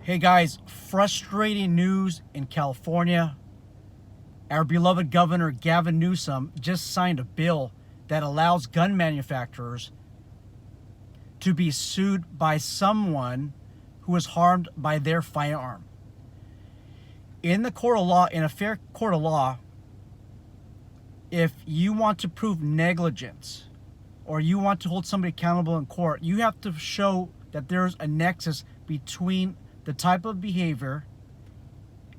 Hey guys, frustrating news in California. Our beloved Governor Gavin Newsom just signed a bill that allows gun manufacturers to be sued by someone who was harmed by their firearm. In the court of law, in a fair court of law, if you want to prove negligence or you want to hold somebody accountable in court, you have to show that there's a nexus between the type of behavior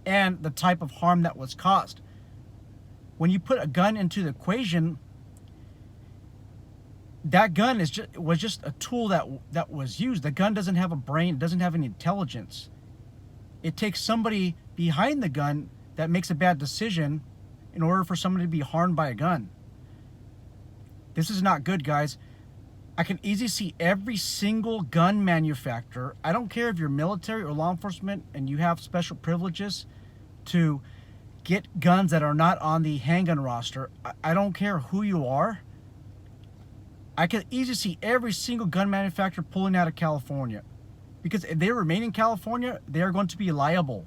and the type of harm that was caused. When you put a gun into the equation, that gun was just a tool that was used. The gun doesn't have a brain, it doesn't have any intelligence. It takes somebody behind the gun that makes a bad decision in order for somebody to be harmed by a gun. This is not good, guys. I can easily see every single gun manufacturer, I don't care if you're military or law enforcement and you have special privileges to get guns that are not on the handgun roster. I don't care who you are. I can easily see every single gun manufacturer pulling out of California. Because if they remain in California, they are going to be liable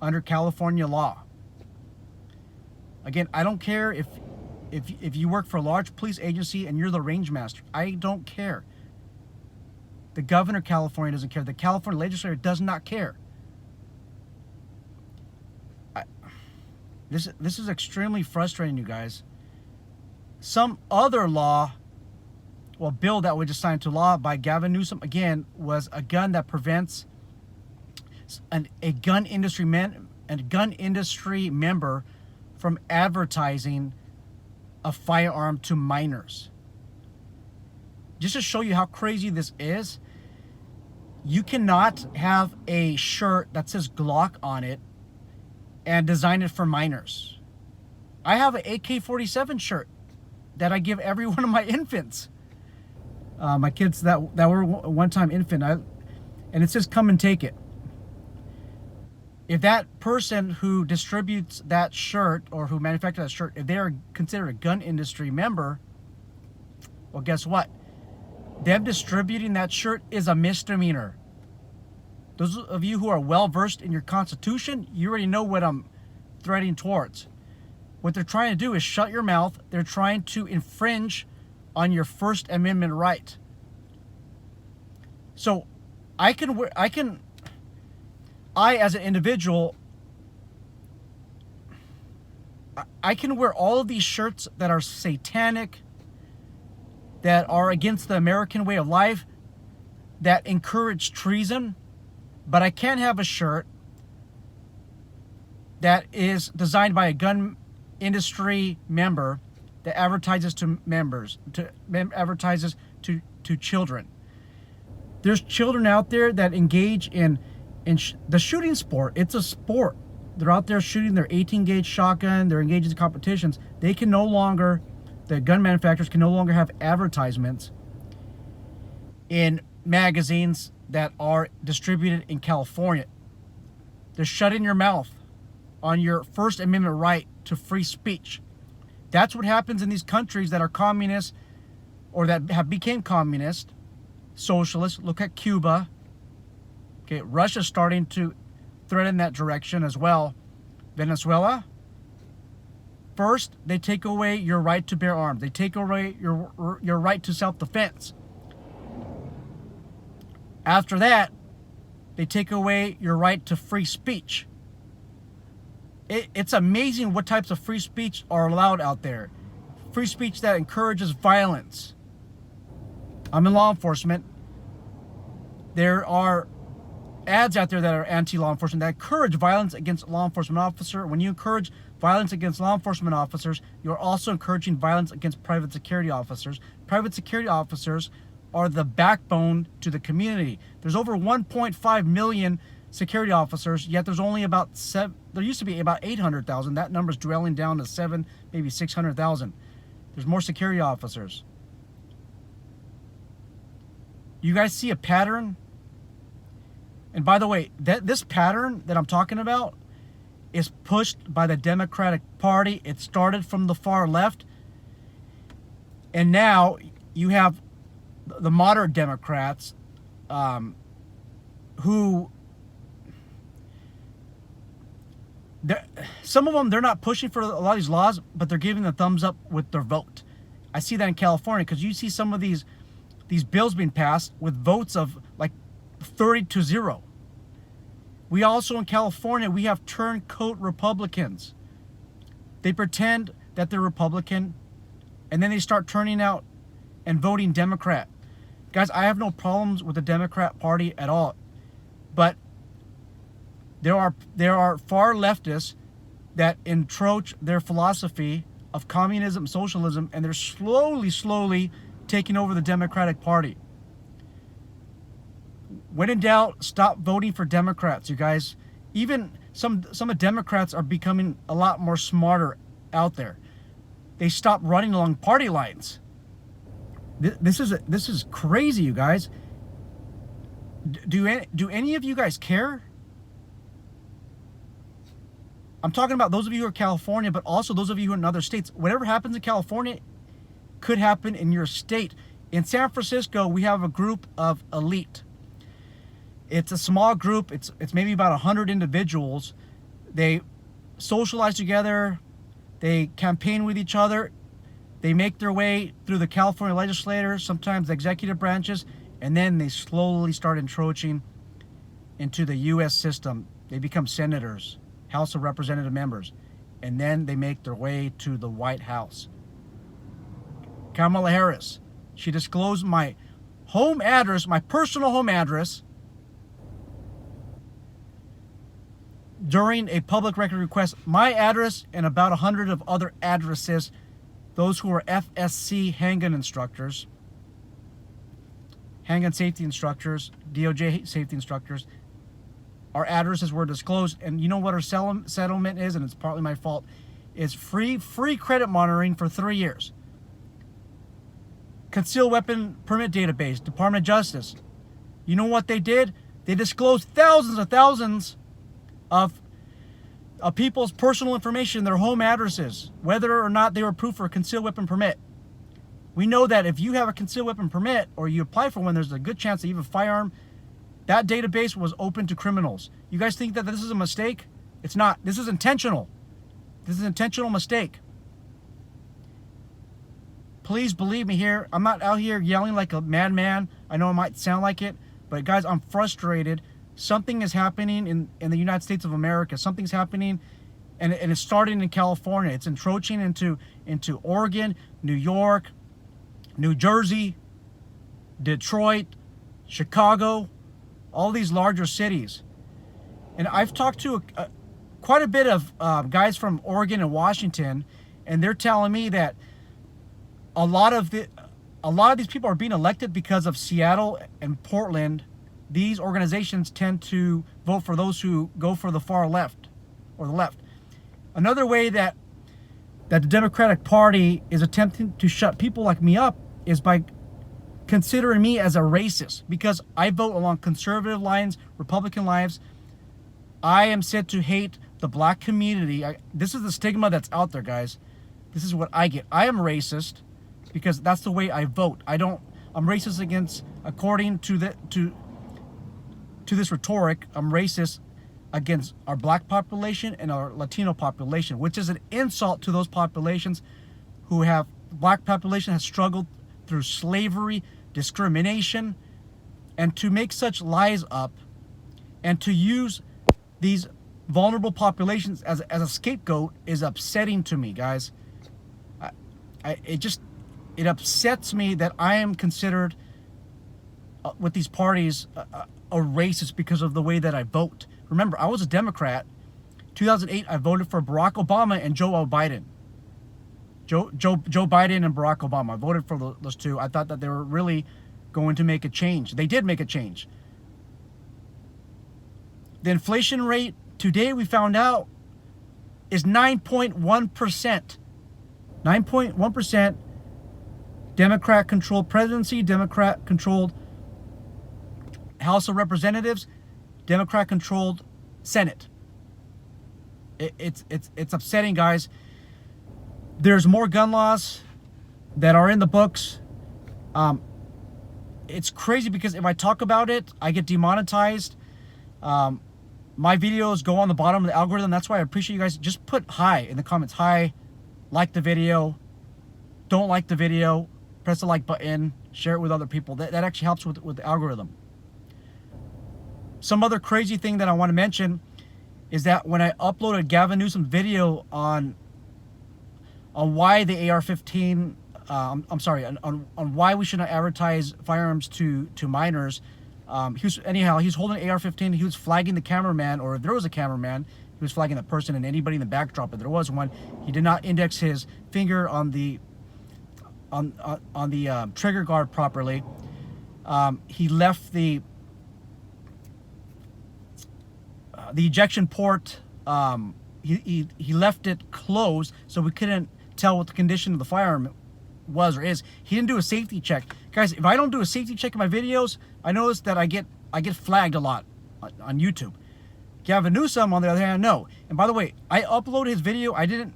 under California law. Again, I don't care if you work for a large police agency and you're the range master. I don't care. The governor of California doesn't care. The California legislature does not care. This is extremely frustrating, you guys. Some other bill that was just signed into law by Gavin Newsom, again, was a gun that prevents a gun industry member from advertising a firearm to minors. Just to show you how crazy this is, you cannot have a shirt that says Glock on it and design it for minors. I have an AK-47 shirt that I give every one of my infants. My kids that were one-time infant, and it says come and take it. If that person who distributes that shirt or who manufactures that shirt, if they are considered a gun industry member, well, guess what? Them distributing that shirt is a misdemeanor. Those of you who are well-versed in your Constitution, you already know what I'm threading towards. What they're trying to do is shut your mouth. They're trying to infringe on your First Amendment right. So I as an individual, I can wear all of these shirts that are satanic, that are against the American way of life, that encourage treason, but I can't have a shirt that is designed by a gun industry member that advertises to children. There's children out there that engage in the shooting sport. It's a sport. They're out there shooting their 18 gauge shotgun. They're engaged in competitions. The gun manufacturers can no longer have advertisements in magazines that are distributed in California. They're shutting your mouth on your First Amendment right to free speech. That's what happens in these countries that are communist or that have become communist, socialist. Look at Cuba. Okay, Russia's starting to thread in that direction as well. Venezuela. First, they take away your right to bear arms. They take away your right to self-defense. After that, they take away your right to free speech. It's amazing what types of free speech are allowed out there. Free speech that encourages violence. I'm in law enforcement. There are ads out there that are anti-law enforcement that encourage violence against law enforcement officers. When you encourage violence against law enforcement officers, you're also encouraging violence against private security officers. Private security officers are the backbone to the community. There's over 1.5 million security officers, yet there's only there used to be about 800,000. That number's dwelling down to 7, maybe 600,000. There's more security officers. You guys see a pattern? And by the way, this pattern that I'm talking about is pushed by the Democratic Party. It started from the far left. And now you have the moderate Democrats who some of them, they're not pushing for a lot of these laws, but they're giving the thumbs up with their vote. I see that in California, because you see some of these bills being passed with votes of like 30-0. We also, in California, we have turncoat Republicans. They pretend that they're Republican, and then they start turning out and voting Democrat. Guys, I have no problems with the Democrat Party at all, but there are far leftists that encroach their philosophy of communism, socialism, and they're slowly taking over the Democratic Party. When in doubt, stop voting for Democrats, you guys. Even some of Democrats are becoming a lot more smarter out there. They stop running along party lines. This is crazy, you guys. Do any of you guys care? I'm talking about those of you who are California, but also those of you who are in other states. Whatever happens in California could happen in your state. In San Francisco, we have a group of elite. It's a small group. It's maybe about 100 individuals. They socialize together. They campaign with each other. They make their way through the California legislature, sometimes the executive branches, and then they slowly start encroaching into the U.S. system. They become senators, House of Representative members, and then they make their way to the White House. Kamala Harris, she disclosed my home address, my personal home address, during a public record request. My address and about 100 of other addresses, those who are FSC handgun instructors, handgun safety instructors, DOJ safety instructors, our addresses were disclosed. And you know what our settlement is, and it's partly my fault, is free credit monitoring for 3 years. Concealed weapon permit database, Department of Justice. You know what they did? They disclosed thousands of people's personal information, their home addresses, whether or not they were approved for a concealed weapon permit. We know that if you have a concealed weapon permit or you apply for one, there's a good chance that you have a firearm. That database was open to criminals. You guys think that this is a mistake? It's not. This is intentional. This is an intentional mistake. Please believe me here. I'm not out here yelling like a madman. I know it might sound like it, but guys, I'm frustrated. Something is happening in the United States of America. Something's happening, and it's starting in California. It's encroaching into Oregon, New York, New Jersey, Detroit, Chicago, all these larger cities. And I've talked to quite a bit of guys from Oregon and Washington, and they're telling me that a lot of these people are being elected because of Seattle and Portland. These organizations tend to vote for those who go for the far left or the left. Another way that the Democratic Party is attempting to shut people like me up is by considering me as a racist, because I vote along conservative lines, Republican lines. I am said to hate the black community. This is the stigma that's out there, guys. This is what I get. I am racist because that's the way I vote. I'm racist against, according to this rhetoric, I'm racist against our black population and our Latino population, which is an insult to those populations who have, black population has struggled through slavery, discrimination, and to make such lies up and to use these vulnerable populations as a scapegoat is upsetting to me, guys. It upsets me that I am considered with these parties a racist because of the way that I vote. Remember, I was a Democrat. 2008, I voted for Barack Obama and Joe Biden. Joe Biden and Barack Obama. I voted for those two. I thought that they were really going to make a change. They did make a change. The inflation rate today, we found out, is 9.1%. 9.1%. Democrat-controlled presidency, Democrat-controlled House of Representatives, Democrat-controlled Senate. It's upsetting, guys. There's more gun laws that are in the books. It's crazy because if I talk about it, I get demonetized. my videos go on the bottom of the algorithm. That's why I appreciate you guys. Just put hi in the comments. Hi, like the video, don't like the video, press the like button, share it with other people. That actually helps with the algorithm. Some other crazy thing that I want to mention is that when I uploaded Gavin Newsom's video on why the AR-15, I'm sorry, on why we should not advertise firearms to minors, he's holding an AR-15. He was flagging the cameraman, or if there was a cameraman, he was flagging the person and anybody in the backdrop. If there was one, he did not index his finger on the trigger guard properly. He left the ejection port. He left it closed, so we couldn't tell what the condition of the firearm was or is. He didn't do a safety check, guys. If I don't do a safety check in my videos, I notice that I get flagged a lot on YouTube. Gavin Newsom, on the other hand, no. And by the way, I uploaded his video. I didn't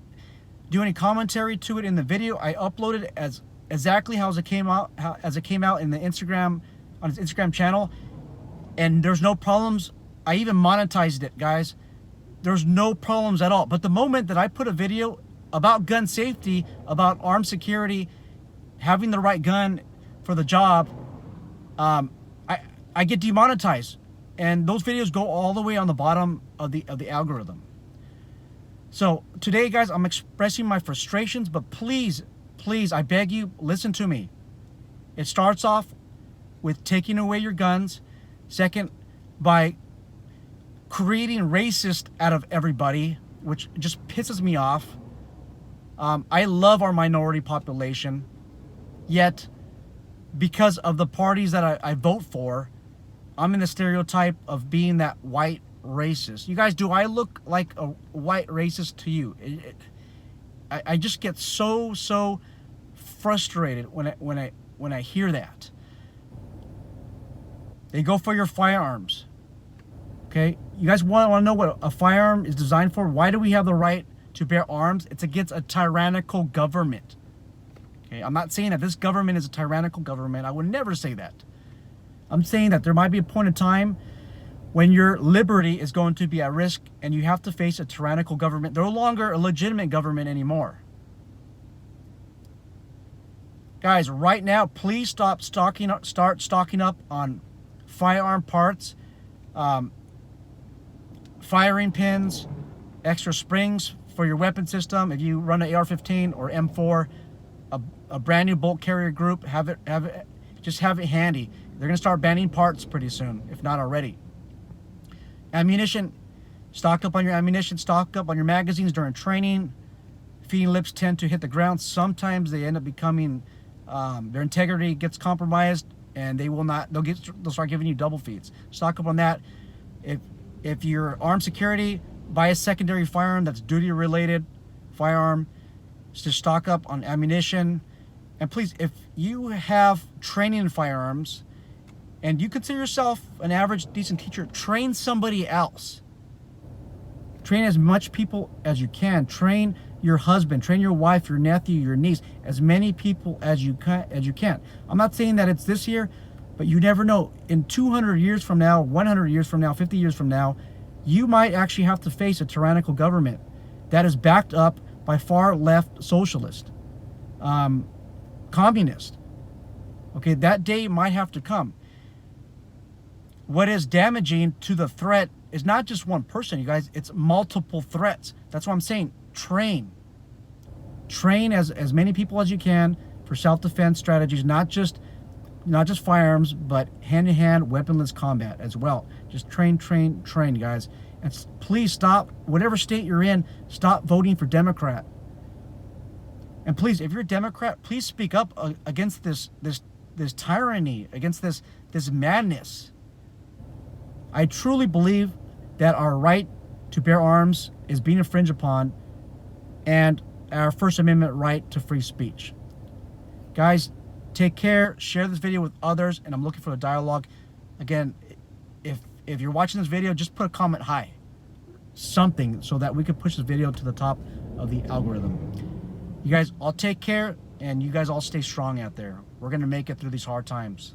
do any commentary to it in the video. I uploaded it as exactly how it came out, in the Instagram, on his Instagram channel, and there's no problems. I even monetized it, guys. There's no problems at all. But the moment that I put a video about gun safety, about armed security, having the right gun for the job, I get demonetized, and those videos go all the way on the bottom of the algorithm. So today, guys, I'm expressing my frustrations, but please, I beg you, listen to me. It starts off with taking away your guns. Second, by creating racist out of everybody, which just pisses me off. I love our minority population, yet because of the parties that I vote for, I'm in the stereotype of being that white racist. You guys, do I look like a white racist to you? I just get so frustrated when I hear that. They go for your firearms. Okay, you guys want to know what a firearm is designed for? Why do we have the right to bear arms? It's against a tyrannical government. Okay, I'm not saying that this government is a tyrannical government. I would never say that. I'm saying that there might be a point in time when your liberty is going to be at risk and you have to face a tyrannical government. They're no longer a legitimate government anymore. Guys, right now, please start stocking up on firearm parts, firing pins, extra springs for your weapon system. If you run an AR-15 or M4, a brand new bolt carrier group, just have it handy. They're gonna start banning parts pretty soon, if not already. Ammunition, stock up on your ammunition, stock up on your magazines during training. Feeding lips tend to hit the ground. Sometimes they end up becoming, their integrity gets compromised, and they'll start giving you double feeds. Stock up on that. If you're armed security, buy a secondary firearm that's duty related firearm. Just stock up on ammunition. And please, if you have training in firearms and you consider yourself an average decent teacher, train somebody else. Train as much people as you can. Train your husband, train your wife, your nephew, your niece, as many people as you can. I'm not saying that it's this year, but you never know. In 200 years from now, 100 years from now, 50 years from now, you might actually have to face a tyrannical government that is backed up by far left socialist, communist. Okay, that day might have to come. What is damaging to the threat is not just one person, you guys, it's multiple threats. That's what I'm saying. Train as many people as you can for self-defense strategies, not just firearms, but hand-to-hand weaponless combat as well. Just train, guys. And please stop, whatever state you're in, stop voting for Democrat. And please, if you're a Democrat, please speak up against this tyranny, against this madness. I truly believe that our right to bear arms is being infringed upon, and our First Amendment right to free speech. Guys, take care, share this video with others, and I'm looking for a dialogue. Again, if you're watching this video, just put a comment hi, something, so that we can push this video to the top of the algorithm. You guys all take care, and you guys all stay strong out there. We're going to make it through these hard times.